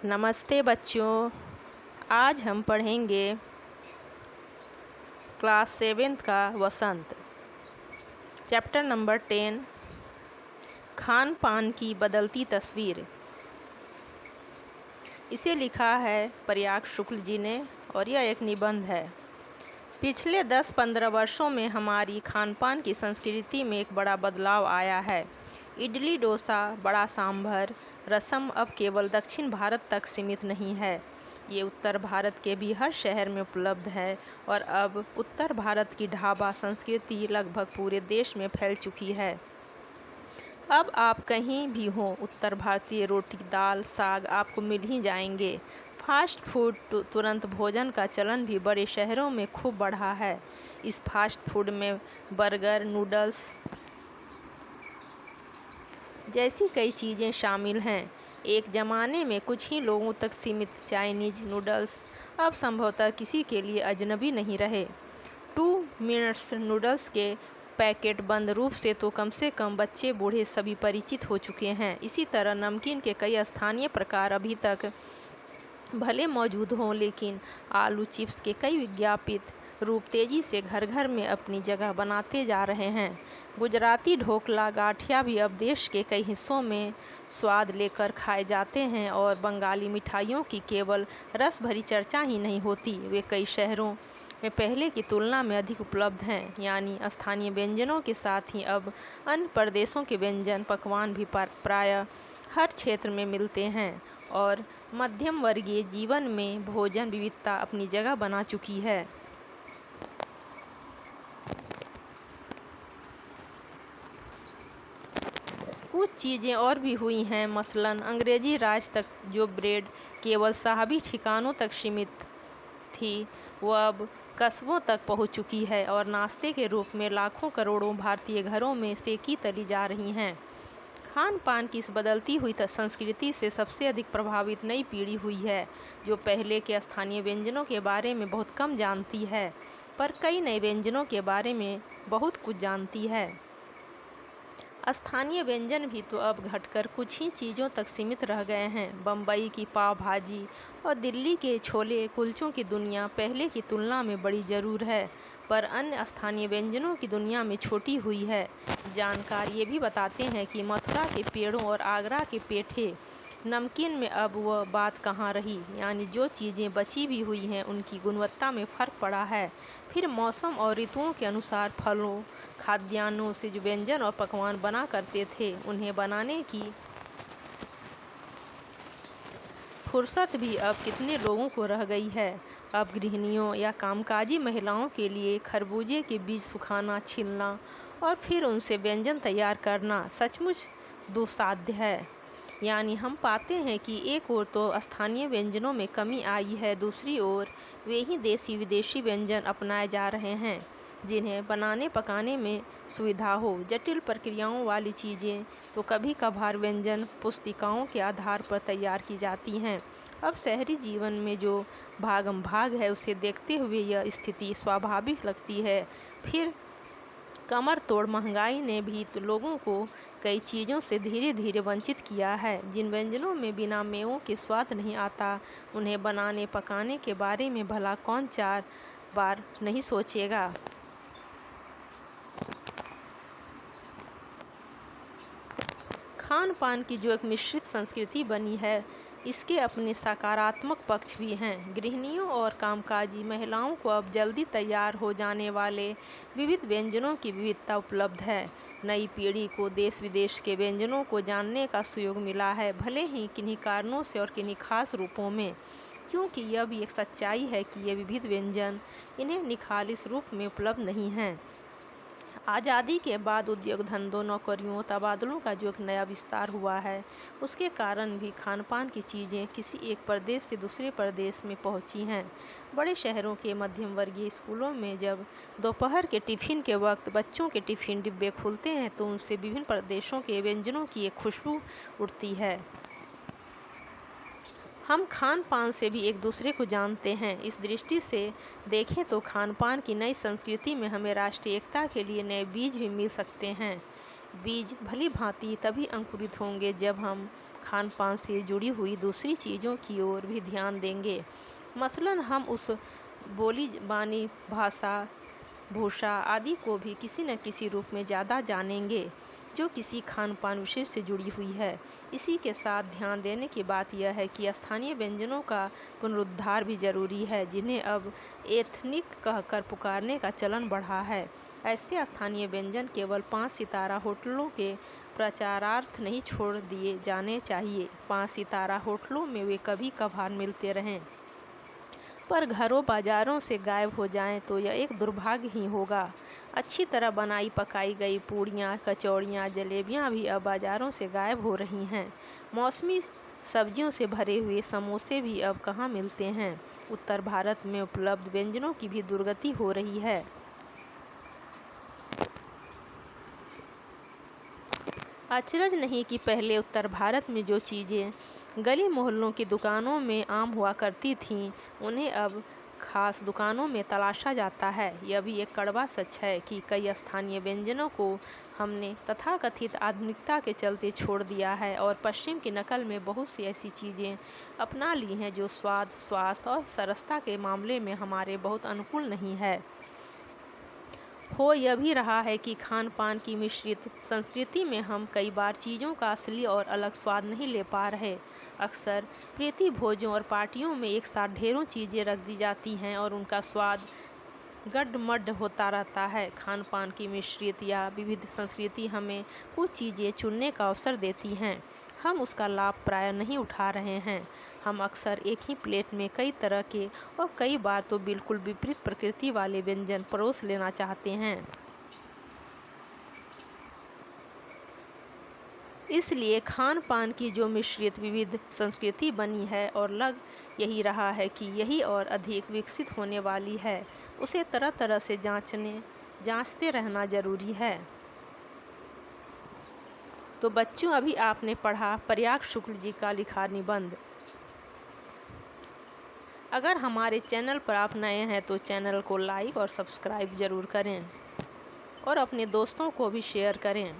नमस्ते बच्चों। आज हम पढ़ेंगे क्लास 7th का वसंत, चैप्टर नंबर 10, खान पान की बदलती तस्वीर। इसे लिखा है प्रयाग शुक्ल जी ने और यह एक निबंध है। पिछले 10-15 वर्षों में हमारी खान पान की संस्कृति में एक बड़ा बदलाव आया है। इडली, डोसा, बड़ा सांभर, रसम अब केवल दक्षिण भारत तक सीमित नहीं है। ये उत्तर भारत के भी हर शहर में उपलब्ध है और अब उत्तर भारत की ढाबा संस्कृति लगभग पूरे देश में फैल चुकी है। अब आप कहीं भी हों, उत्तर भारतीय रोटी, दाल, साग आपको मिल ही जाएंगे। फास्ट फूड, तुरंत भोजन का चलन भी बड़े शहरों में खूब बढ़ा है। इस फास्ट फूड में बर्गर, नूडल्स जैसी कई चीज़ें शामिल हैं। एक ज़माने में कुछ ही लोगों तक सीमित चाइनीज़ नूडल्स अब संभवतः किसी के लिए अजनबी नहीं रहे। 2 मिनट्स नूडल्स के पैकेट बंद रूप से कम बच्चे बूढ़े सभी परिचित हो चुके हैं। इसी तरह नमकीन के कई स्थानीय प्रकार अभी तक भले मौजूद हों, लेकिन आलू चिप्स के कई विज्ञापित रूप तेज़ी से घर घर में अपनी जगह बनाते जा रहे हैं। गुजराती ढोकला, गाठिया भी अब देश के कई हिस्सों में स्वाद लेकर खाए जाते हैं और बंगाली मिठाइयों की केवल रस भरी चर्चा ही नहीं होती, वे कई शहरों में पहले की तुलना में अधिक उपलब्ध हैं। यानी स्थानीय व्यंजनों के साथ ही अब अन्य प्रदेशों के व्यंजन पकवान भी प्रायः हर क्षेत्र में मिलते हैं और मध्यम वर्गीय जीवन में भोजन विविधता अपनी जगह बना चुकी है। कुछ चीज़ें और भी हुई हैं, मसलन अंग्रेजी राज तक जो ब्रेड केवल साहबी ठिकानों तक सीमित थी, वह अब कस्बों तक पहुंच चुकी है और नाश्ते के रूप में लाखों करोड़ों भारतीय घरों में सेकी तली जा रही हैं। खान पान की इस बदलती हुई संस्कृति से सबसे अधिक प्रभावित नई पीढ़ी हुई है, जो पहले के स्थानीय व्यंजनों के बारे में बहुत कम जानती है, पर कई नए व्यंजनों के बारे में बहुत कुछ जानती है। स्थानीय व्यंजन भी तो अब घटकर कुछ ही चीज़ों तक सीमित रह गए हैं। बम्बई की पाव भाजी और दिल्ली के छोले कुलचों की दुनिया पहले की तुलना में बड़ी ज़रूर है, पर अन्य स्थानीय व्यंजनों की दुनिया में छोटी हुई है। जानकार ये भी बताते हैं कि मथुरा के पेड़ों और आगरा के पेठे नमकीन में अब वह बात कहाँ रही, यानी जो चीज़ें बची भी हुई हैं उनकी गुणवत्ता में फ़र्क पड़ा है। फिर मौसम और ऋतुओं के अनुसार फलों, खाद्यान्नों से जो व्यंजन और पकवान बना करते थे, उन्हें बनाने की फुर्सत भी अब कितने लोगों को रह गई है। अब गृहिणियों या कामकाजी महिलाओं के लिए खरबूजे के बीज सुखाना, छिलना और फिर उनसे व्यंजन तैयार करना सचमुच दुस्साध्य है। यानी हम पाते हैं कि एक ओर तो स्थानीय व्यंजनों में कमी आई है, दूसरी ओर वे ही देसी विदेशी व्यंजन अपनाए जा रहे हैं जिन्हें बनाने पकाने में सुविधा हो। जटिल प्रक्रियाओं वाली चीज़ें तो कभी कभार व्यंजन पुस्तिकाओं के आधार पर तैयार की जाती हैं। अब शहरी जीवन में जो भागम भाग है, उसे देखते हुए यह स्थिति स्वाभाविक लगती है। फिर कमर तोड़ महंगाई ने भी तो लोगों को कई चीज़ों से धीरे धीरे वंचित किया है। जिन व्यंजनों में बिना मेवों के स्वाद नहीं आता, उन्हें बनाने पकाने के बारे में भला कौन 4 बार नहीं सोचेगा। खान पान की जो एक मिश्रित संस्कृति बनी है, इसके अपने सकारात्मक पक्ष भी हैं। गृहिणियों और कामकाजी महिलाओं को अब जल्दी तैयार हो जाने वाले विविध व्यंजनों की विविधता उपलब्ध है। नई पीढ़ी को देश विदेश के व्यंजनों को जानने का सुयोग मिला है, भले ही किन्हीं कारणों से और किन्हीं खास रूपों में, क्योंकि यह भी एक सच्चाई है कि ये विविध व्यंजन इन्हें निखालिस रूप में उपलब्ध नहीं हैं। आज़ादी के बाद उद्योग धंधों, नौकरियों, तबादलों का जो एक नया विस्तार हुआ है, उसके कारण भी खान पान की चीज़ें किसी एक प्रदेश से दूसरे प्रदेश में पहुंची हैं। बड़े शहरों के मध्यम वर्गीय स्कूलों में जब दोपहर के टिफ़िन के वक्त बच्चों के टिफ़िन डिब्बे खुलते हैं, तो उनसे विभिन्न प्रदेशों के व्यंजनों की एक खुशबू उठती है। हम खान पान से भी एक दूसरे को जानते हैं। इस दृष्टि से देखें तो खान पान की नई संस्कृति में हमें राष्ट्रीय एकता के लिए नए बीज भी मिल सकते हैं। बीज भली भांति तभी अंकुरित होंगे जब हम खान पान से जुड़ी हुई दूसरी चीज़ों की ओर भी ध्यान देंगे। मसलन हम उस बोली बानी भाषा भूषा आदि को भी किसी न किसी रूप में ज़्यादा जानेंगे जो किसी खान पान विषय से जुड़ी हुई है। इसी के साथ ध्यान देने की बात यह है कि स्थानीय व्यंजनों का पुनरुद्धार भी जरूरी है जिन्हें अब एथनिक कहकर पुकारने का चलन बढ़ा है। ऐसे स्थानीय व्यंजन केवल 5 सितारा होटलों के प्रचारार्थ नहीं छोड़ दिए जाने चाहिए। 5 सितारा होटलों में वे कभी कभार मिलते रहें पर घरों बाजारों से गायब हो जाएं तो यह एक दुर्भाग्य ही होगा। अच्छी तरह बनाई पकाई गई पूड़ियाँ, कचौड़ियाँ, जलेबियाँ भी अब बाज़ारों से गायब हो रही हैं। मौसमी सब्जियों से भरे हुए समोसे भी अब कहाँ मिलते हैं। उत्तर भारत में उपलब्ध व्यंजनों की भी दुर्गति हो रही है। अचरज नहीं कि पहले उत्तर भारत में जो चीज़ें गली मोहल्लों की दुकानों में आम हुआ करती थीं उन्हें अब खास दुकानों में तलाशा जाता है। यह भी एक कड़वा सच है कि कई स्थानीय व्यंजनों को हमने तथाकथित आधुनिकता के चलते छोड़ दिया है और पश्चिम की नकल में बहुत सी ऐसी चीज़ें अपना ली हैं जो स्वाद, स्वास्थ्य और सरसता के मामले में हमारे बहुत अनुकूल नहीं है। हो यह भी रहा है कि खान पान की मिश्रित संस्कृति में हम कई बार चीज़ों का असली और अलग स्वाद नहीं ले पा रहे। अक्सर प्रीति भोजों और पार्टियों में एक साथ ढेरों चीज़ें रख दी जाती हैं और उनका स्वाद गड्ढमड्ढ होता रहता है। खान पान की मिश्रित या विविध संस्कृति हमें कुछ चीज़ें चुनने का अवसर देती हैं। हम उसका लाभ प्रायः नहीं उठा रहे हैं। हम अक्सर एक ही प्लेट में कई तरह के और कई बार तो बिल्कुल विपरीत प्रकृति वाले व्यंजन परोस लेना चाहते हैं। इसलिए खान पान की जो मिश्रित विविध संस्कृति बनी है और लग यही रहा है कि यही और अधिक विकसित होने वाली है, उसे तरह तरह से जांचते रहना जरूरी है। तो बच्चों, अभी आपने पढ़ा प्रयाग शुक्ल जी का लिखा निबंध। अगर हमारे चैनल पर आप नए हैं तो चैनल को लाइक और सब्सक्राइब ज़रूर करें और अपने दोस्तों को भी शेयर करें।